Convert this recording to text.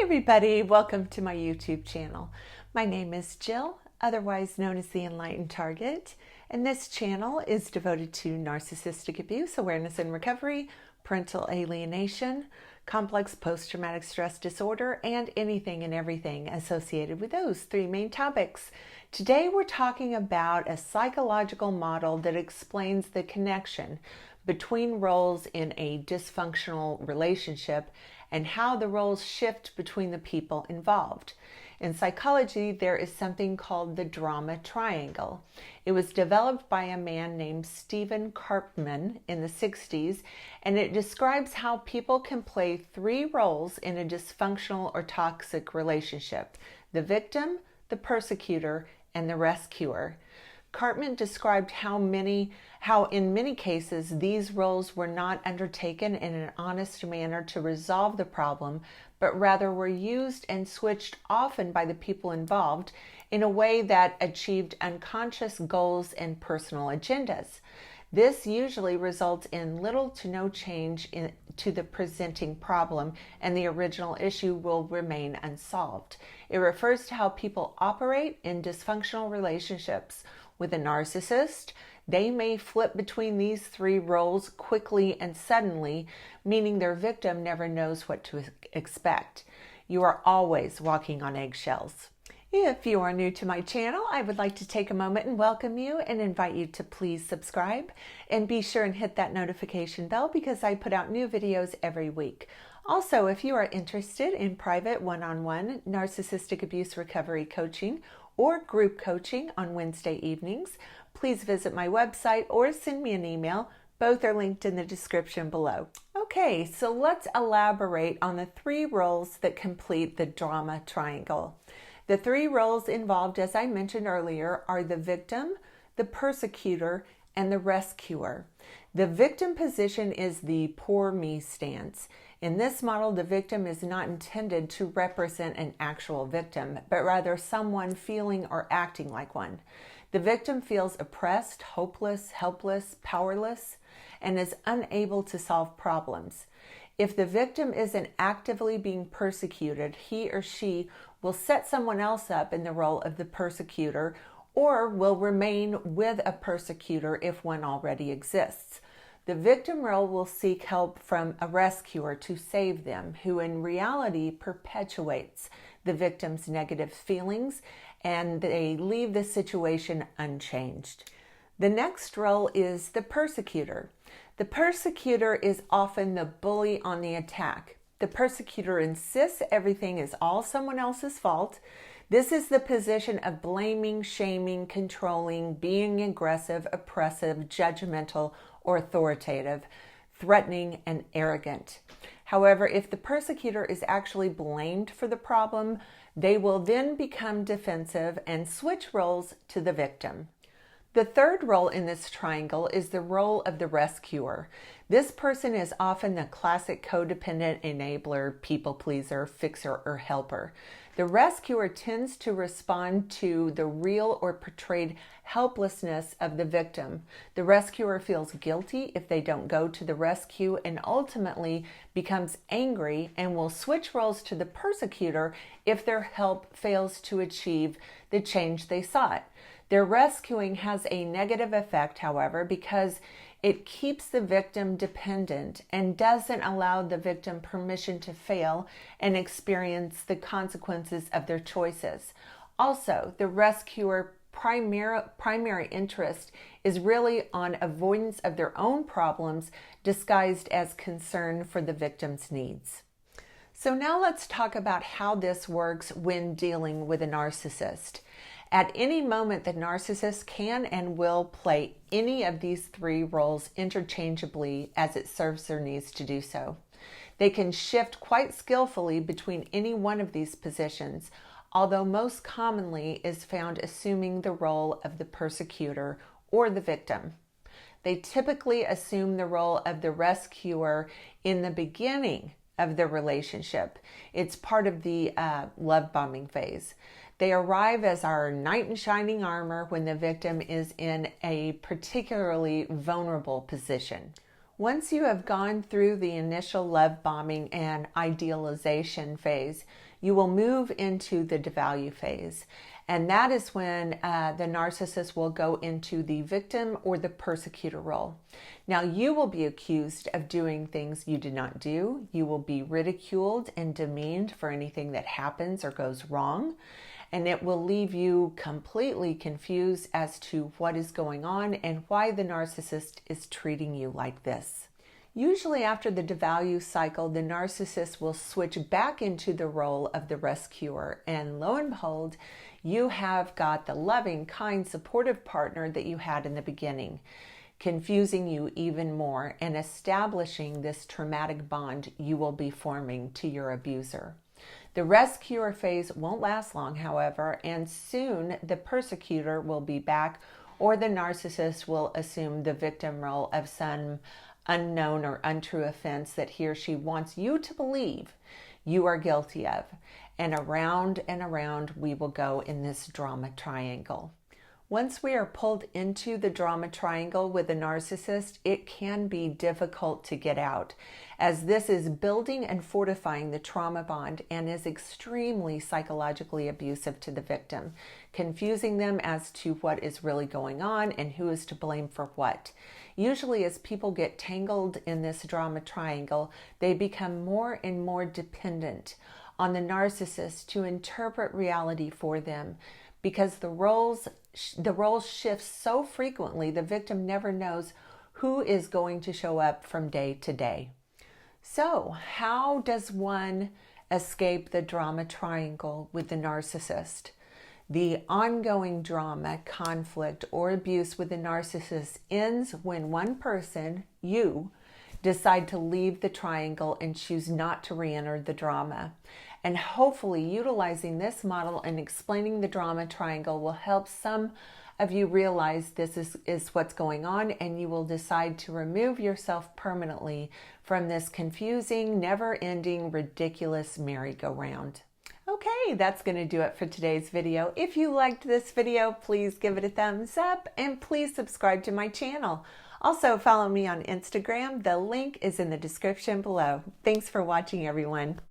Hi everybody, welcome to my YouTube channel. My name is Jill, otherwise known as the Enlightened Target, and this channel is devoted to narcissistic abuse, awareness and recovery, parental alienation, complex post-traumatic stress disorder, and anything and everything associated with those three main topics. Today we're talking about a psychological model that explains the connection between roles in a dysfunctional relationship and how the roles shift between the people involved. In psychology, there is something called the Drama Triangle. It was developed by a man named Stephen Karpman in the 60s, and it describes how people can play three roles in a dysfunctional or toxic relationship: the victim, the persecutor, and the rescuer. Karpman described how in many cases these roles were not undertaken in an honest manner to resolve the problem, but rather were used and switched often by the people involved in a way that achieved unconscious goals and personal agendas. This usually results in little to no change to the presenting problem, and the original issue will remain unsolved. It refers to how people operate in dysfunctional relationships. With a narcissist, they may flip between these three roles quickly and suddenly, meaning their victim never knows what to expect. You are always walking on eggshells. If you are new to my channel, I would like to take a moment and welcome you and invite you to please subscribe and be sure and hit that notification bell because I put out new videos every week. Also, if you are interested in private one-on-one narcissistic abuse recovery coaching or group coaching on Wednesday evenings, please visit my website or send me an email. Both are linked in the description below. Okay, so let's elaborate on the three roles that complete the drama triangle. The three roles involved, as I mentioned earlier, are the victim, the persecutor, and the rescuer. The victim position is the poor me stance. In this model, the victim is not intended to represent an actual victim, but rather someone feeling or acting like one. The victim feels oppressed, hopeless, helpless, powerless, and is unable to solve problems. If the victim isn't actively being persecuted, he or she will set someone else up in the role of the persecutor or will remain with a persecutor if one already exists. The victim role will seek help from a rescuer to save them, who in reality perpetuates the victim's negative feelings, and they leave the situation unchanged. The next role is the persecutor. The persecutor is often the bully on the attack. The persecutor insists everything is all someone else's fault. This is the position of blaming, shaming, controlling, being aggressive, oppressive, judgmental, or authoritative, threatening, and arrogant. However, if the persecutor is actually blamed for the problem, they will then become defensive and switch roles to the victim. The third role in this triangle is the role of the rescuer. This person is often the classic codependent enabler, people pleaser, fixer, or helper. The rescuer tends to respond to the real or portrayed helplessness of the victim. The rescuer feels guilty if they don't go to the rescue and ultimately becomes angry and will switch roles to the persecutor if their help fails to achieve the change they sought. Their rescuing has a negative effect, however, because it keeps the victim dependent and doesn't allow the victim permission to fail and experience the consequences of their choices. Also, the rescuer primary interest is really on avoidance of their own problems disguised as concern for the victim's needs. So now let's talk about how this works when dealing with a narcissist. At any moment, the narcissist can and will play any of these three roles interchangeably as it serves their needs to do so. They can shift quite skillfully between any one of these positions, although most commonly is found assuming the role of the persecutor or the victim. They typically assume the role of the rescuer in the beginning of the relationship. It's part of the love bombing phase. They arrive as our knight in shining armor when the victim is in a particularly vulnerable position. Once you have gone through the initial love bombing and idealization phase, you will move into the devalue phase. And that is when the narcissist will go into the victim or the persecutor role. Now, you will be accused of doing things you did not do. You will be ridiculed and demeaned for anything that happens or goes wrong. And it will leave you completely confused as to what is going on and why the narcissist is treating you like this. Usually after the devalue cycle, the narcissist will switch back into the role of the rescuer. And lo and behold, you have got the loving, kind, supportive partner that you had in the beginning, confusing you even more and establishing this traumatic bond you will be forming to your abuser. The rescuer phase won't last long, however, and soon the persecutor will be back, or the narcissist will assume the victim role of some unknown or untrue offense that he or she wants you to believe you are guilty of. And around we will go in this drama triangle. Once we are pulled into the drama triangle with a narcissist, it can be difficult to get out, as this is building and fortifying the trauma bond and is extremely psychologically abusive to the victim, confusing them as to what is really going on and who is to blame for what. Usually, as people get tangled in this drama triangle, they become more and more dependent on the narcissist to interpret reality for them, because the roles shift so frequently, the victim never knows who is going to show up from day to day. So, how does one escape the drama triangle with the narcissist? The ongoing drama, conflict, or abuse with the narcissist ends when one person, you, decide to leave the triangle and choose not to re-enter the drama. And hopefully utilizing this model and explaining the drama triangle will help some of you realize this is what's going on, and you will decide to remove yourself permanently from this confusing, never-ending, ridiculous merry-go-round. Okay, that's going to do it for today's video. If you liked this video, please give it a thumbs up and please subscribe to my channel. Also, follow me on Instagram. The link is in the description below. Thanks for watching, everyone.